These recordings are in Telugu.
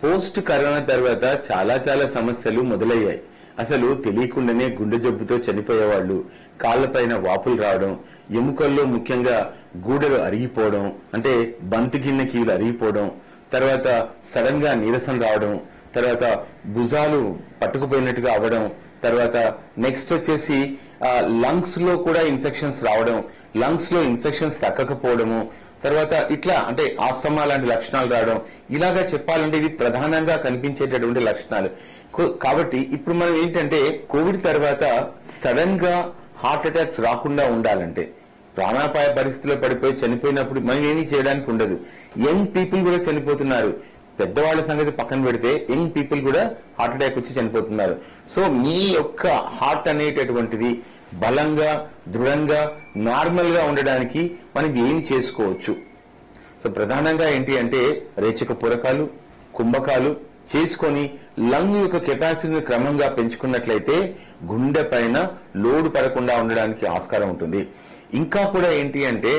పోస్ట్ కరోనా తర్వాత చాలా సమస్యలు మొదలయ్యాయి. అసలు తెలియకుండానే గుండె జబ్బుతో చనిపోయేవాళ్లు, కాళ్లపైన వాపులు రావడం, ఎముకల్లో ముఖ్యంగా గూడెలు అరిగిపోవడం, అంటే బంతి గిన్నె కీలు అరిగిపోవడం, తర్వాత సడన్ గా నీరసం రావడం, తర్వాత భుజాలు పట్టుకుపోయినట్టుగా అవ్వడం, తర్వాత నెక్స్ట్ వచ్చేసి లంగ్స్ లో కూడా ఇన్ఫెక్షన్స్ రావడం, లంగ్స్ లో ఇన్ఫెక్షన్స్ తగ్గకపోవడము, తర్వాత ఇట్లా అంటే ఆస్తమా లాంటి లక్షణాలు రావడం. ఇలాగా చెప్పాలంటే ఇవి ప్రధానంగా కనిపించేటటువంటి లక్షణాలు. కాబట్టి ఇప్పుడు మనం ఏంటంటే కోవిడ్ తర్వాత సడన్ గా హార్ట్ అటాక్స్ రాకుండా ఉండాలంటే, ప్రాణాపాయ పరిస్థితిలో పడిపోయి చనిపోయినప్పుడు మనం ఏమీ చేయడానికి ఉండదు. యంగ్ పీపుల్ కూడా చనిపోతున్నారు. పెద్దవాళ్ల సంగతి పక్కన పెడితే యంగ్ పీపుల్ కూడా హార్ట్ అటాక్ వచ్చి చనిపోతున్నారు. సో మీ యొక్క హార్ట్ అనేటటువంటిది బలంగా, దృఢంగా, నార్మల్ గా ఉండడానికి మనం ఏమి చేసుకోవచ్చు? సో ప్రధానంగా ఏంటి అంటే రేచక పూరకాలు, కుంభకాలు చేసుకొని లంగ్ యొక్క కెపాసిటీని క్రమంగా పెంచుకున్నట్లయితే గుండె పైన లోడ్ పడకుండా ఉండడానికి ఆస్కారం ఉంటుంది. ఇంకా కూడా ఏంటి అంటే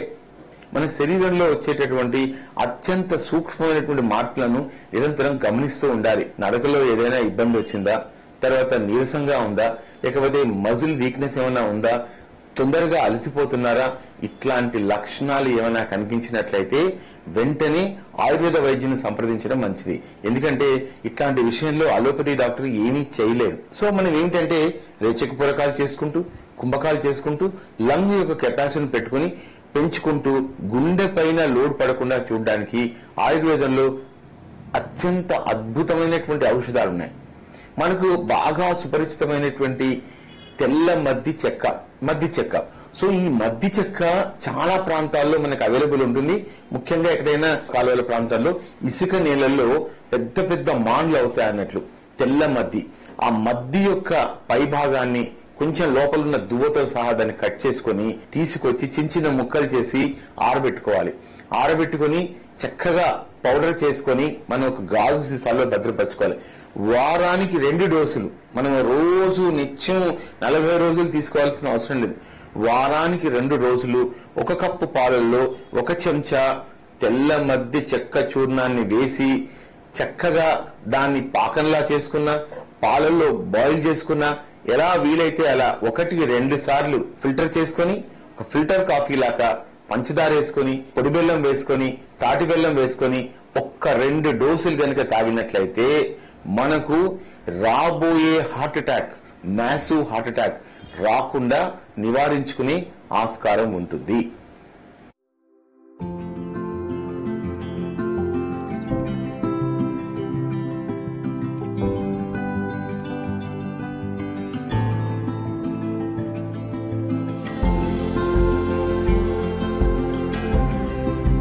మన శరీరంలో వచ్చేటటువంటి అత్యంత సూక్ష్మమైనటువంటి మార్పులను నిరంతరం గమనిస్తూ ఉండాలి. నడకలో ఏదైనా ఇబ్బంది వచ్చిందా, తర్వాత నీరసంగా ఉందా, లేకపోతే మజిల్ వీక్నెస్ ఏమైనా ఉందా, తొందరగా అలసిపోతున్నారా, ఇట్లాంటి లక్షణాలు ఏమైనా కనిపించినట్లయితే వెంటనే ఆయుర్వేద వైద్యుని సంప్రదించడం మంచిది. ఎందుకంటే ఇట్లాంటి విషయంలో అలోపతి డాక్టర్ ఏమీ చేయలేదు. సో మనం ఏంటంటే రేచక పూరకాలు చేసుకుంటూ, కుంభకాలు చేసుకుంటూ లంగ్ యొక్క కెపాసిటీని పెట్టుకుని పెంచుకుంటూ గుండె పైన లోడ్ పడకుండా చూడడానికి ఆయుర్వేదంలో అత్యంత అద్భుతమైనటువంటి ఔషధాలు ఉన్నాయి. మనకు బాగా సుపరిచితమైనటువంటి తెల్ల మద్ది చెక్క. సో ఈ మద్ది చెక్క చాలా ప్రాంతాల్లో మనకు అవైలబుల్ ఉంటుంది. ముఖ్యంగా ఎక్కడైనా కాలువల ప్రాంతాల్లో ఇసుక నీళ్లలో పెద్ద మాన్లు అవుతాయి అన్నట్లు తెల్ల మద్ది. ఆ మద్ది యొక్క పై భాగాన్ని కొంచెం లోపలున్న దువ్వతో సహా దాన్ని కట్ చేసుకుని తీసుకొచ్చి చిన్న ముక్కలు చేసి ఆరబెట్టుకోవాలి. ఆరబెట్టుకుని చక్కగా పౌడర్ చేసుకుని మనం ఒక గాజు సీసాలో భద్రపరచుకోవాలి. వారానికి 2 డోసులు. మనం రోజు నిత్యం 40 రోజులు తీసుకోవాల్సిన అవసరం లేదు. వారానికి 2 రోజులు 1 కప్పు పాలల్లో 1 చెంచా తెల్ల మద్ది చెక్క చూర్ణాన్ని వేసి చక్కగా దాన్ని పాకంలా చేసుకున్నా, పాలల్లో బాయిల్ చేసుకున్నా, ఎలా వీలైతే అలా 1-2 సార్లు ఫిల్టర్ చేసుకుని ఒక ఫిల్టర్ కాఫీ లాగా పంచదార వేసుకుని, పొడి బెల్లం వేసుకుని, తాటి బెల్లం వేసుకుని 1-2 డోసులు గనక తాగినట్లయితే మనకు రాబోయే heart attack, massive heart attack రాకుండా నివారించుకునే ఆస్కారం ఉంటుంది.